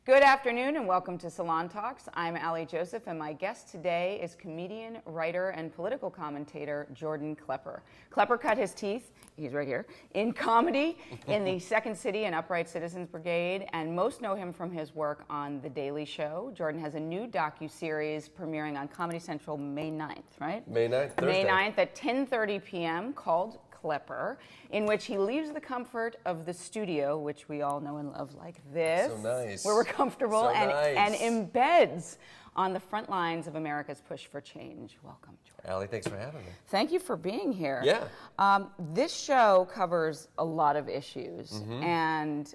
Good afternoon and welcome to Salon Talks. I'm Alli Joseph and my guest today is comedian, writer, and political commentator Jordan Klepper. Klepper cut his teeth, he's right here, in comedy in the Second City and Upright Citizens Brigade, and most know him from his work on The Daily Show. Jordan has a new docu-series premiering on Comedy Central May 9th, right? May 9th, Thursday. May 9th at 10:30 p.m. called Klepper, in which he leaves the comfort of the studio, which we all know and love like this, so nice, where we're comfortable, so and embeds on the front lines of America's push for change. Welcome, Jordan. Alli, thanks for having me. Thank you for being here. Yeah. This show covers a lot of issues, and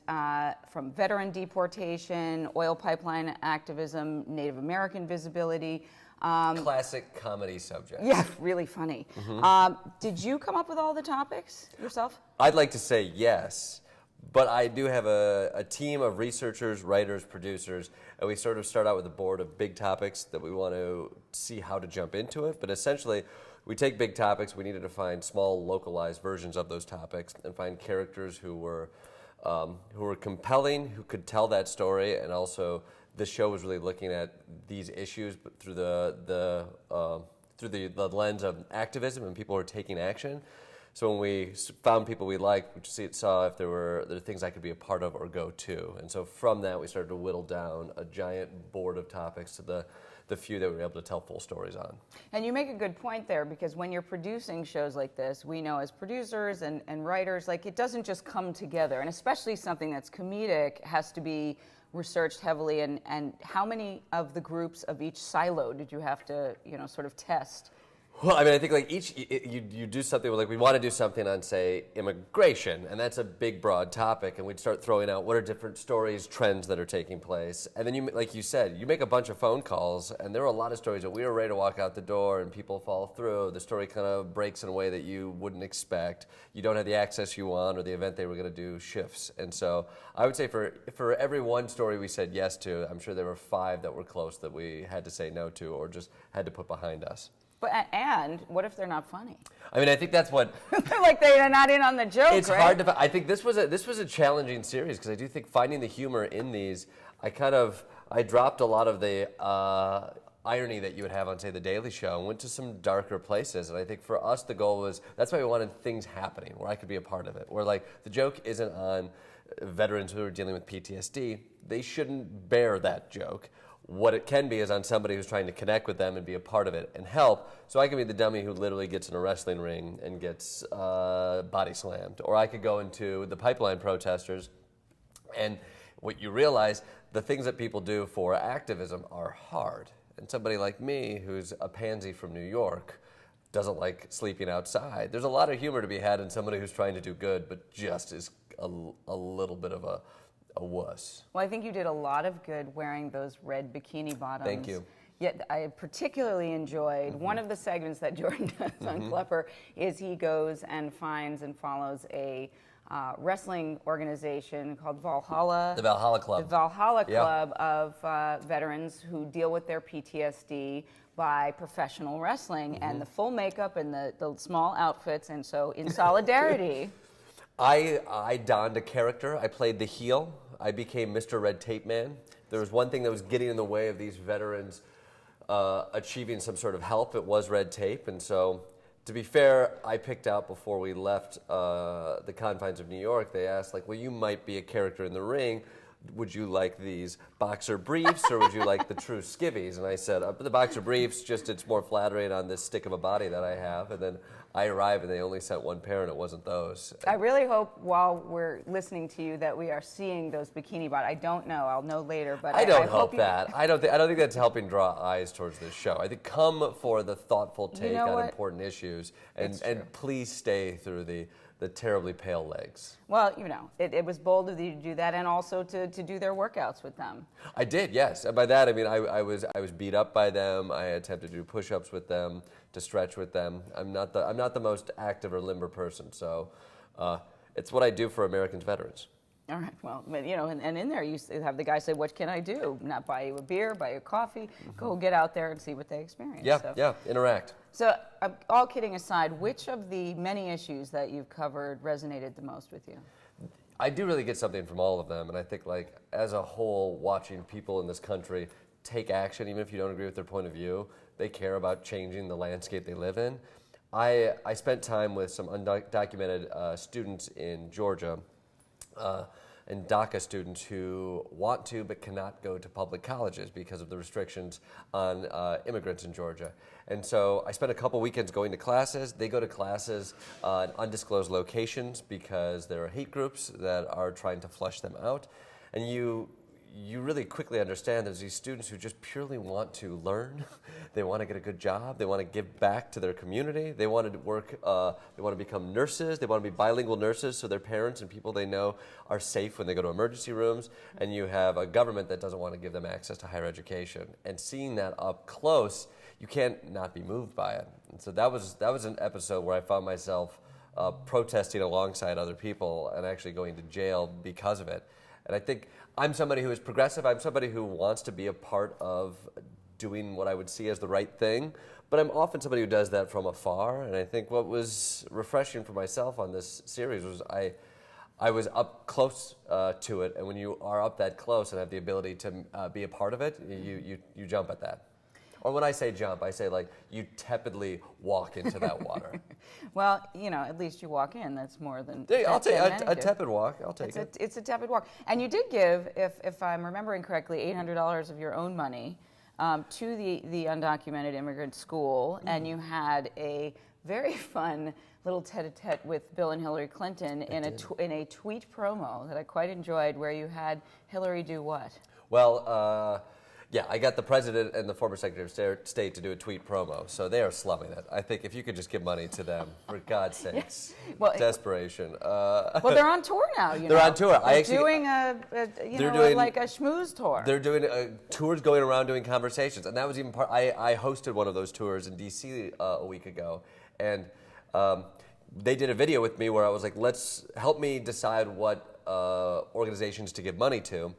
from veteran deportation, oil pipeline activism, Native American visibility. Classic comedy subject. Yeah, really funny. Did you come up with all the topics yourself? I'd like to say yes, but I do have a team of researchers, writers, producers, and we sort of start out with a board of big topics that we want to see how to jump into it. But essentially, we take big topics, we needed to find small, localized versions of those topics and find characters who were compelling, who could tell that story, and also the show was really looking at these issues but through the lens of activism and people who are taking action. So when we found people we liked, we saw if there were things I could be a part of or go to. And so from that, we started to whittle down a giant board of topics to the few that we were able to tell full stories on. And you make a good point there, because when you're producing shows like this, we know as producers and writers, like, it doesn't just come together. And especially something that's comedic has to be researched heavily. And how many of the groups of each silo did you have to, sort of test? Well, I mean, I think like you do something, like we want to do something on, say, immigration, and that's a big, broad topic, and we'd start throwing out what are different stories, trends that are taking place, and then like you said, you make a bunch of phone calls, and there were a lot of stories that we were ready to walk out the door, and people fall through. The story kind of breaks in a way that you wouldn't expect. You don't have the access you want, or the event they were going to do shifts, and so I would say for every one story we said yes to, I'm sure there were 5 that were close that we had to say no to, or just had to put behind us. And what if they're not funny? I mean, I think that's what like they're not in on the joke. It's right? hard to. I think this was a challenging series, because I do think finding the humor in these. I dropped a lot of the irony that you would have on, say, The Daily Show, and went to some darker places. And I think for us, the goal was, that's why we wanted things happening where I could be a part of it. Where, like, the joke isn't on veterans who are dealing with PTSD. They shouldn't bear that joke. What it can be is on somebody who's trying to connect with them and be a part of it and help. So I can be the dummy who literally gets in a wrestling ring and gets body slammed. Or I could go into the pipeline protesters, and what you realize, the things that people do for activism are hard. And somebody like me, who's a pansy from New York, doesn't like sleeping outside. There's a lot of humor to be had in somebody who's trying to do good, but just is a little bit of a wuss. Well, I think you did a lot of good wearing those red bikini bottoms. Thank you. Yet I particularly enjoyed one of the segments that Jordan does on Klepper is he goes and finds and follows a wrestling organization called Valhalla. The Valhalla Club. The Valhalla Club of veterans who deal with their PTSD by professional wrestling and the full makeup and the small outfits, and so in solidarity. I donned a character. I played the heel. I became Mr. Red Tape Man. There was one thing that was getting in the way of these veterans achieving some sort of help. It was red tape. And so, to be fair, I picked out before we left the confines of New York, they asked, like, well, you might be a character in the ring. Would you like these boxer briefs, or would you like the true skivvies? And I said, the boxer briefs, just it's more flattering on this stick of a body that I have. And then I arrived, and they only sent 1 pair, and it wasn't those. I really hope while we're listening to you that we are seeing those bikini bottoms. I don't know. I'll know later. But I don't hope that. I don't think that's helping draw eyes towards this show. I think come for the thoughtful take on important issues, and please stay through the terribly pale legs. Well, it was bold of you to do that, and also to do their workouts with them. I did, yes. And by that, I mean I was beat up by them. I attempted to do push-ups with them, to stretch with them. I'm not the most active or limber person, so it's what I do for American veterans. All right, well, and in there you have the guy say, what can I do? Not buy you a beer, buy you a coffee, go get out there and see what they experience. Yeah, interact. So, all kidding aside, which of the many issues that you've covered resonated the most with you? I do really get something from all of them, and I think like as a whole, watching people in this country take action, even if you don't agree with their point of view, they care about changing the landscape they live in. I spent time with some undocumented students in Georgia, and DACA students who want to but cannot go to public colleges because of the restrictions on immigrants in Georgia. And so I spent a couple weekends going to classes. They go to classes in undisclosed locations because there are hate groups that are trying to flush them out. And you really quickly understand there's these students who just purely want to learn. They want to get a good job. They want to give back to their community. They want to work, they want to become nurses. They want to be bilingual nurses so their parents and people they know are safe when they go to emergency rooms. And you have a government that doesn't want to give them access to higher education. And seeing that up close, you can't not be moved by it. And so that was an episode where I found myself protesting alongside other people and actually going to jail because of it. And I think I'm somebody who is progressive. I'm somebody who wants to be a part of doing what I would see as the right thing. But I'm often somebody who does that from afar. And I think what was refreshing for myself on this series was I was up close to it. And when you are up that close and have the ability to be a part of it, you jump at that. Or when I say jump, I say like you tepidly walk into that water. Well, you know, at least you walk in. That's more than. I'll take a tepid walk. I'll take it. It's a tepid walk. And you did give, if I'm remembering correctly, $800 of your own money to the undocumented immigrant school, and you had a very fun little tete-a-tete with Bill and Hillary Clinton in a tweet promo that I quite enjoyed, where you had Hillary do what? Well. Yeah, I got the president and the former secretary of state to do a tweet promo, so they are slumming it. I think if you could just give money to them, for God's sakes, well, desperation. Well, they're on tour now. They're on tour. They're doing a schmooze tour. They're doing tours, going around doing conversations, and that was even part. I hosted one of those tours in D.C. A week ago, and they did a video with me where I was like, "Let's help me decide what organizations to give money to."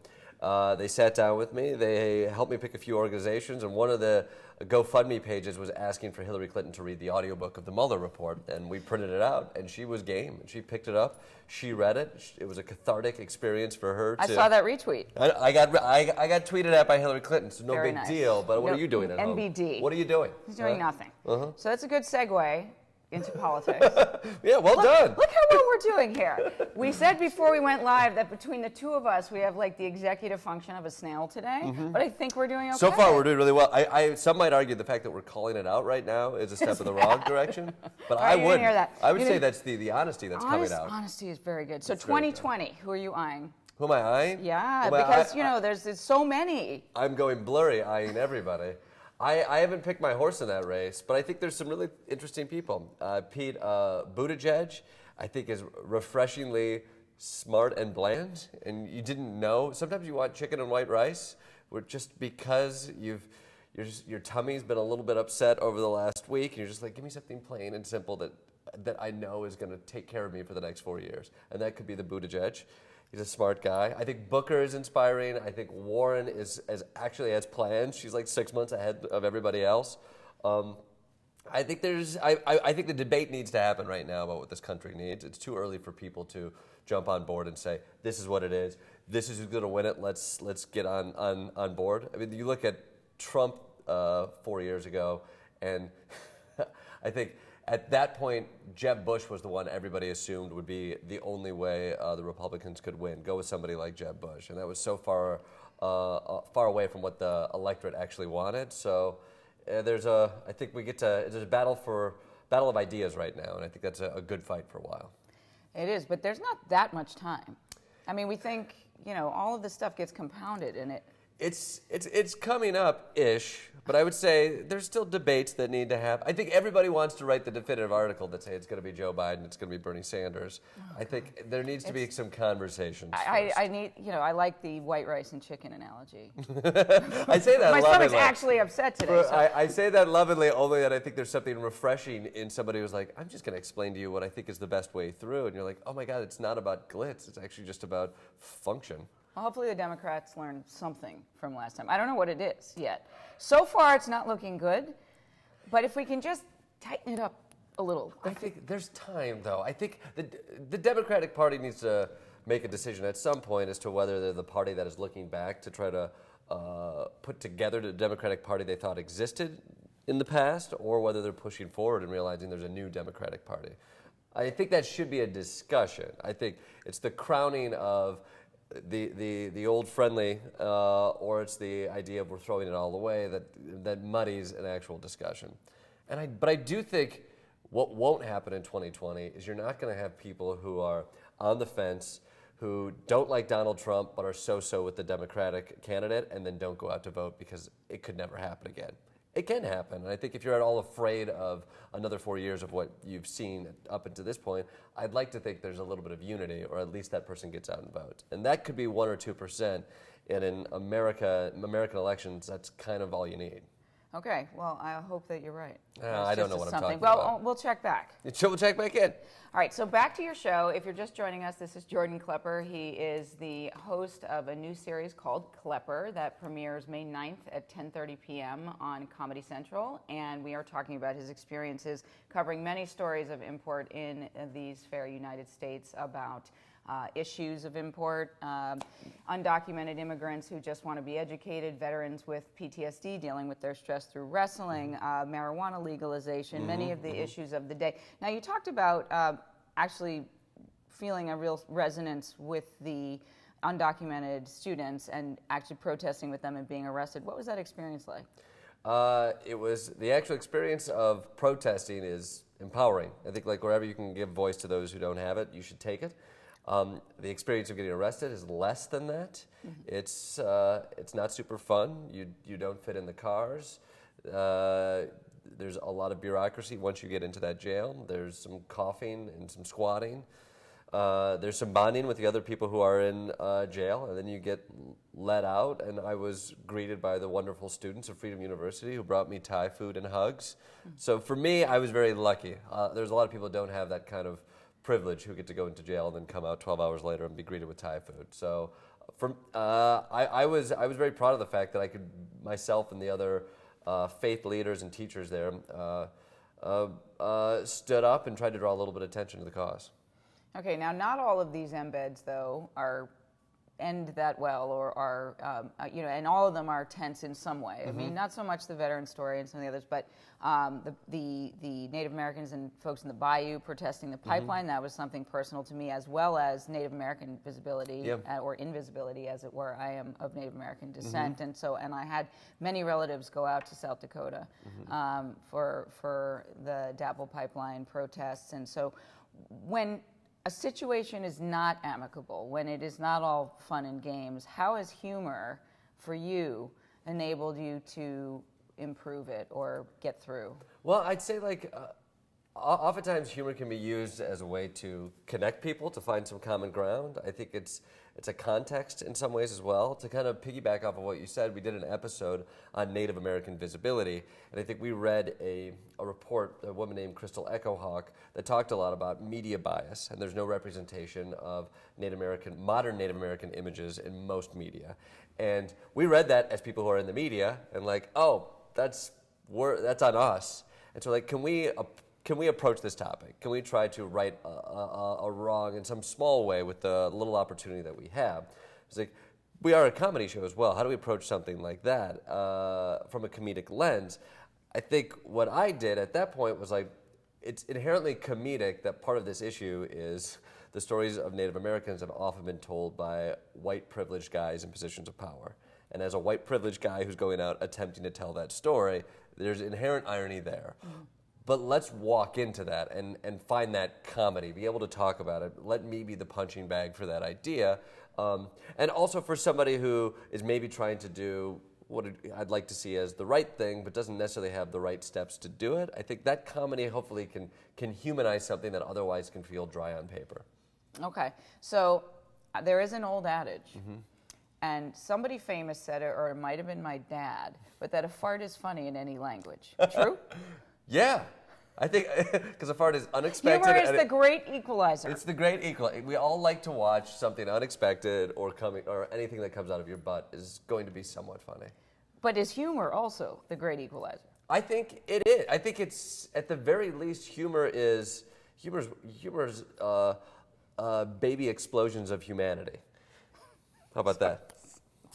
They sat down with me, they helped me pick a few organizations, and one of the GoFundMe pages was asking for Hillary Clinton to read the audiobook of the Mueller report, and we printed it out, and she was game, and she picked it up, she read it, it was a cathartic experience for her. I saw that retweet. I got tweeted at by Hillary Clinton, so no Very big nice. deal, but what are you doing at home? NBD. What are you doing? He's doing nothing. So that's a good segue into politics. Yeah, well done. Look how well we're doing here. We said before we went live that between the two of us, we have like the executive function of a snail today, but I think we're doing okay. So far, we're doing really well. Some might argue the fact that we're calling it out right now is a step in the wrong direction, but I would say that's the honesty that's coming out. Honesty is very good. So 2020, who are you eyeing? Who am I eyeing? Yeah, because there's so many. I'm going blurry eyeing everybody. I haven't picked my horse in that race, but I think there's some really interesting people. Pete Buttigieg, I think, is refreshingly smart and bland, and you didn't know. Sometimes you want chicken and white rice, where just because your tummy's been a little bit upset over the last week, and you're just like, give me something plain and simple that I know is going to take care of me for the next 4 years, and that could be the Buttigieg. He's a smart guy. I think Booker is inspiring. I think Warren actually has plans. She's like 6 months ahead of everybody else. I think I think the debate needs to happen right now about what this country needs. It's too early for people to jump on board and say, this is what it is. This is who's going to win it. Let's get on board. I mean, you look at Trump 4 years ago, and I think at that point, Jeb Bush was the one everybody assumed would be the only way the Republicans could win. Go with somebody like Jeb Bush, and that was so far away from what the electorate actually wanted. So there's a battle of ideas right now, and I think that's a good fight for a while. It is, but there's not that much time. I mean, we think all of this stuff gets compounded, and it's coming up-ish, but I would say there's still debates that need to happen. I think everybody wants to write the definitive article that say it's going to be Joe Biden, it's going to be Bernie Sanders. I think there needs to be some conversations. I like the white rice and chicken analogy. I say that My lovingly. stomach's actually upset today. I say that lovingly only that I think there's something refreshing in somebody who's like, I'm just going to explain to you what I think is the best way through. And you're like, oh my God, it's not about glitz. It's actually just about function. Well, hopefully the Democrats learned something from last time. I don't know what it is yet. So far, it's not looking good. But if we can just tighten it up a little. I think there's time, though. I think the Democratic Party needs to make a decision at some point as to whether they're the party that is looking back to try to put together the Democratic Party they thought existed in the past, or whether they're pushing forward and realizing there's a new Democratic Party. I think that should be a discussion. I think it's the crowning of the old friendly, or it's the idea of we're throwing it all away that muddies an actual discussion. But I do think what won't happen in 2020 is you're not going to have people who are on the fence, who don't like Donald Trump but are so-so with the Democratic candidate and then don't go out to vote because it could never happen again. It can happen, and I think if you're at all afraid of another 4 years of what you've seen up until this point, I'd like to think there's a little bit of unity, or at least that person gets out and votes. And that could be 1 or 2%, and in American elections, that's kind of all you need. Okay, well, I hope that you're right. I don't know what I'm talking about. Well, we'll check back. We'll check back in. All right, so back to your show. If you're just joining us, this is Jordan Klepper. He is the host of a new series called Klepper that premieres May 9th at 10:30 p.m. on Comedy Central, and we are talking about his experiences covering many stories of import in these fair United States about issues of import, undocumented immigrants who just want to be educated, veterans with PTSD dealing with their stress through wrestling, marijuana legalization, many of the issues of the day. Now, you talked about actually feeling a real resonance with the undocumented students and actually protesting with them and being arrested. What was that experience like? It was the actual experience of protesting is empowering. I think like wherever you can give voice to those who don't have it, you should take it. The experience of getting arrested is less than that. It's not super fun. You don't fit in the cars. There's a lot of bureaucracy once you get into that jail. There's some coughing and some squatting. There's some bonding with the other people who are in jail, and then you get let out. And I was greeted by the wonderful students of Freedom University who brought me Thai food and hugs. So for me, I was very lucky. There's a lot of people who don't have that kind of privilege who get to go into jail and then come out 12 hours later and be greeted with Thai food. So I was very proud of the fact that I could, myself and the other faith leaders and teachers there stood up and tried to draw a little bit of attention to the cause. Okay, now not all of these embeds, though, end that well, or are, and all of them are tense in some way. I mean, not so much the veteran story and some of the others, but the Native Americans and folks in the bayou protesting the pipeline, that was something personal to me, as well as Native American visibility, or invisibility, as it were. I am of Native American descent, and I had many relatives go out to South Dakota for the DAPL pipeline protests, and so when a situation is not amicable, when it is not all fun and games, how has humor for you enabled you to improve it or get through? Well, I'd say oftentimes humor can be used as a way to connect people, to find some common ground. I think it's a context in some ways as well. To kind of piggyback off of what you said, we did an episode on Native American visibility, and I think we read a report, a woman named Crystal Echohawk, that talked a lot about media bias, and there's no representation of modern Native American images in most media. And we read that as people who are in the media, and like, oh, that's on us. And so like, can we approach this topic? Can we try to right a wrong in some small way with the little opportunity that we have? It's like, we are a comedy show as well. How do we approach something like that from a comedic lens? I think what I did at that point was like, it's inherently comedic that part of this issue is the stories of Native Americans have often been told by white privileged guys in positions of power. And as a white privileged guy who's going out attempting to tell that story, there's inherent irony there. But let's walk into that and find that comedy, be able to talk about it. Let me be the punching bag for that idea. And also for somebody who is maybe trying to do what I'd like to see as the right thing, but doesn't necessarily have the right steps to do it. I think that comedy hopefully can humanize something that otherwise can feel dry on paper. Okay, so there is an old adage, and somebody famous said it, or it might have been my dad, but that a fart is funny in any language. True? Yeah, I think because a fart is unexpected. Humor is the great equalizer. It's the great equalizer. We all like to watch something unexpected or anything that comes out of your butt is going to be somewhat funny. But is humor also the great equalizer? I think it is. I think it's at the very least humor's baby explosions of humanity. How about that?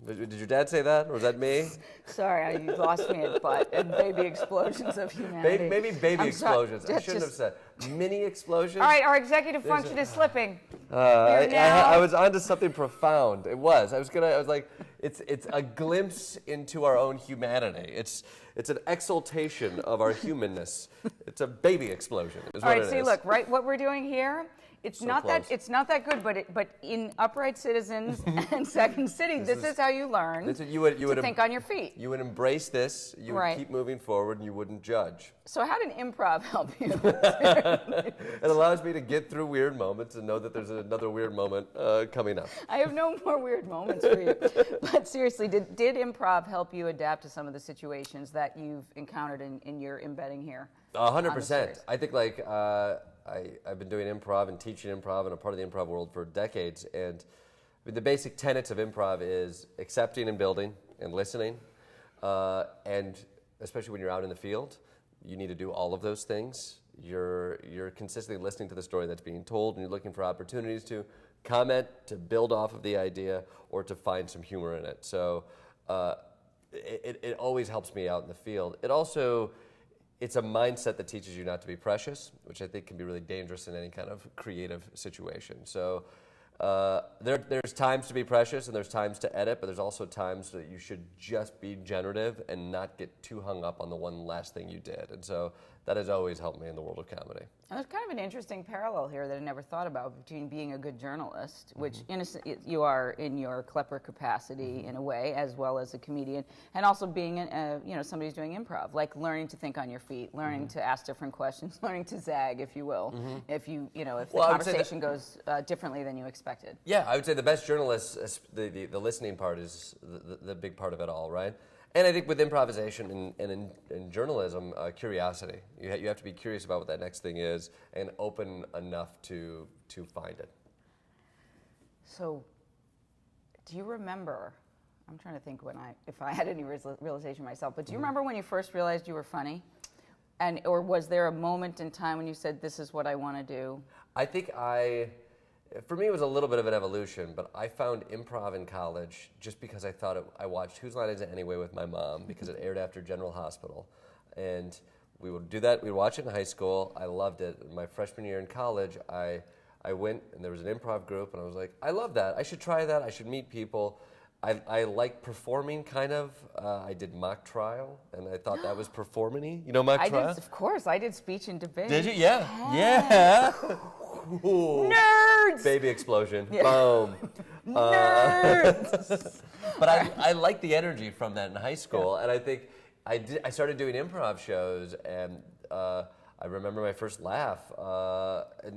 Did your dad say that, or was that me? Sorry, you lost me at butt and baby explosions of humanity. Maybe baby I'm explosions. sorry, I shouldn't have said mini explosions. All right, our executive function is slipping. I was onto something profound. It was. I was like, it's a glimpse into our own humanity. It's an exaltation of our humanness. It's a baby explosion. Is All what right, it see, is. look, right, what we're doing here. It's So not close. that good, but in Upright Citizens and Second City, this is how you learn to think on your feet. You would embrace this. You would keep moving forward, and you wouldn't judge. So how did improv help you? It allows me to get through weird moments and know that there's another weird moment coming up. I have no more weird moments for you. But seriously, did improv help you adapt to some of the situations that you've encountered in your embedding here? 100%. I think I've been doing improv and teaching improv and a part of the improv world for decades. And the basic tenets of improv is accepting and building and listening. And especially when you're out in the field, you need to do all of those things. You're consistently listening to the story that's being told, and you're looking for opportunities to comment, to build off of the idea, or to find some humor in it. So it always helps me out in the field. It's a mindset that teaches you not to be precious, which I think can be really dangerous in any kind of creative situation. So there's times to be precious and there's times to edit, but there's also times that you should just be generative and not get too hung up on the one last thing you did. And so that has always helped me in the world of comedy. And there's kind of an interesting parallel here that I never thought about between being a good journalist, which you are in your Klepper capacity in a way, as well as a comedian, and also being somebody who's doing improv, like learning to think on your feet, learning to ask different questions, learning to zag, if you will, if the conversation goes differently than you expected. Yeah, I would say the best journalists, the listening part is the big part of it all, right? And I think with improvisation and in journalism, curiosity. You have to be curious about what that next thing is and open enough to find it. So, do you remember, I'm trying to think if I had any realization myself, but do you remember when you first realized you were funny? Or was there a moment in time when you said, this is what I want to do? I think for me, it was a little bit of an evolution, but I found improv in college just because I watched Whose Line Is It Anyway with my mom because it aired after General Hospital. And we would do that. We'd watch it in high school. I loved it. My freshman year in college, I went and there was an improv group, and I was like, I love that. I should try that. I should meet people. I like performing, kind of. I did mock trial, and I thought that was performing-y. You know mock trial? Of course. I did speech and debate. Did you? Yeah. Ooh. Nerds! Baby explosion. Yeah. Boom. Nerds! But I liked the energy from that in high school, and I think I started doing improv shows, and I remember my first laugh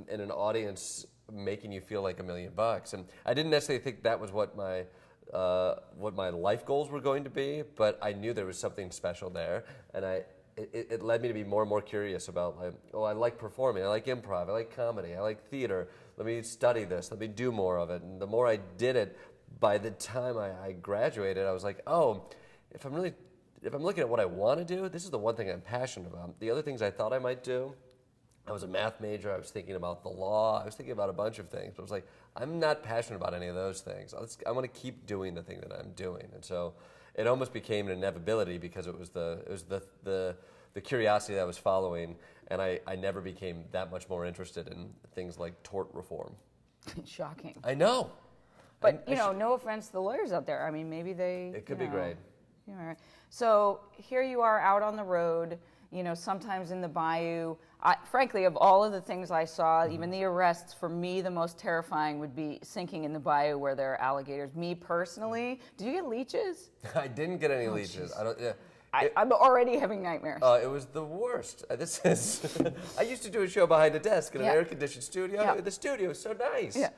in an audience making you feel like $1 million. And I didn't necessarily think that was what my life goals were going to be, but I knew there was something special there, and it led me to be more and more curious about, I like performing, I like improv, I like comedy, I like theater. Let me study this, let me do more of it. And the more I did it, by the time I graduated, I was like, if I'm looking at what I want to do, this is the one thing I'm passionate about. The other things I thought I might do, I was a math major, I was thinking about the law, I was thinking about a bunch of things, but I was like, I'm not passionate about any of those things. I want to keep doing the thing that I'm doing. And so it almost became an inevitability because it was the curiosity that I was following, and I never became that much more interested in things like tort reform. Shocking. I know. But, no offense to the lawyers out there. I mean, maybe they... It could be great. Yeah. So here you are out on the road, sometimes in the bayou. Frankly, of all of the things I saw, even the arrests, for me, the most terrifying would be sinking in the bayou where there are alligators. Me personally, did you get leeches? I didn't get any leeches. I'm already having nightmares. It was the worst. I used to do a show behind a desk in an air-conditioned studio. Yeah. The studio is so nice. Yeah.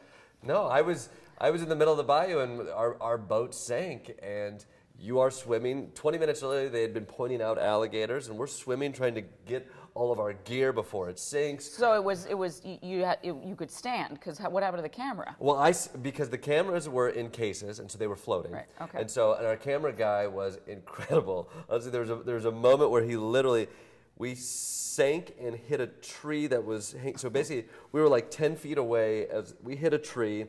No, I was in the middle of the bayou, and our boat sank, and you are swimming. 20 minutes earlier, they had been pointing out alligators, and we're swimming trying to get all of our gear before it sinks. So it was you could stand, because what happened to the camera? Well, because the cameras were in cases, and so they were floating. Right. Okay. And our camera guy was incredible. Honestly, there was a moment where he literally, We sank and hit a tree that was so basically we were like 10 feet away as we hit a tree.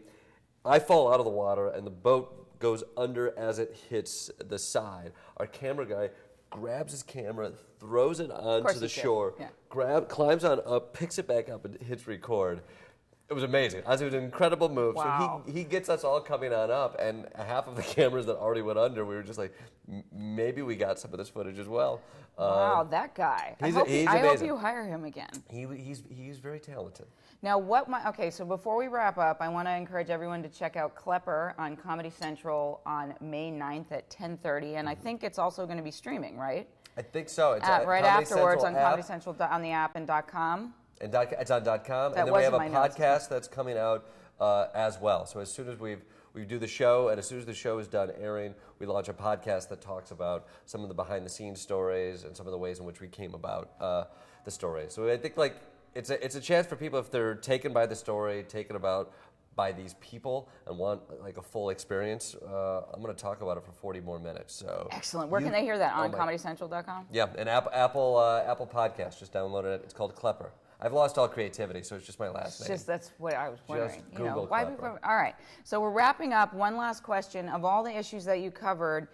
I fall out of the water and the boat goes under as it hits the side. Our camera guy grabs his camera, throws it onto the shore, climbs on up, picks it back up and hits record. It was amazing. It was an incredible move. Wow. So he gets us all coming on up, and half of the cameras that already went under, we were just like, maybe we got some of this footage as well. Wow, that guy. He's I hope amazing. you hire him again. He's very talented. Now, okay, so before we wrap up, I want to encourage everyone to check out Klepper on Comedy Central on May 9th at 10:30, and I think it's also going to be streaming, right? I think so. It's right Comedy afterwards Central on app. Comedy Central on the app and .com. And it's on .com, That and then we have a wasn't my notes. podcast that's coming out as well. So as soon as we do the show, and as soon as the show is done airing, we launch a podcast that talks about some of the behind-the-scenes stories and some of the ways in which we came about the story. So I think like it's a chance for people if they're taken by the story, taken about by these people, and want like a full experience. I'm going to talk about it for 40 more minutes. So excellent. Where can they hear that? On ComedyCentral.com? Yeah, and Apple Podcast. Just downloaded it. It's called Klepper. I've lost all creativity, so it's just my last name. That's what I was wondering. Just Google Klepper. All right. So we're wrapping up. One last question. Of all the issues that you covered,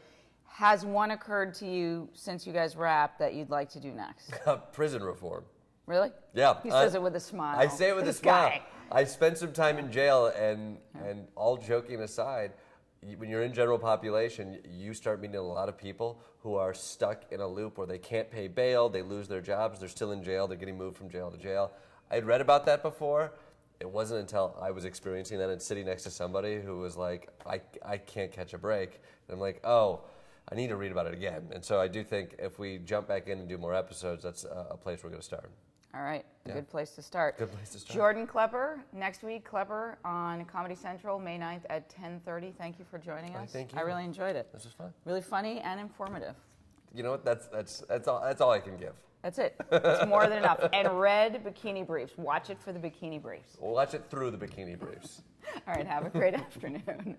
has one occurred to you since you guys wrapped that you'd like to do next? Prison reform. Really? Yeah. He says it with a smile. I say it with a This smile. guy. I spent some time in jail, and all joking aside, when you're in general population, you start meeting a lot of people who are stuck in a loop where they can't pay bail, they lose their jobs, they're still in jail, they're getting moved from jail to jail. I had read about that before. It wasn't until I was experiencing that and sitting next to somebody who was like, I can't catch a break. And I'm like, oh, I need to read about it again. And so I do think if we jump back in and do more episodes, that's a place we're going to start. All right, good place to start. Good place to start. Jordan Klepper, next week, Klepper on Comedy Central, May 9th at 10:30. Thank you for joining us. Thank you. I really enjoyed it. This was fun. Really funny and informative. You know what? That's all I can give. That's it. It's more than enough. And red bikini briefs. Watch it for the bikini briefs. We'll watch it through the bikini briefs. All right, have a great afternoon.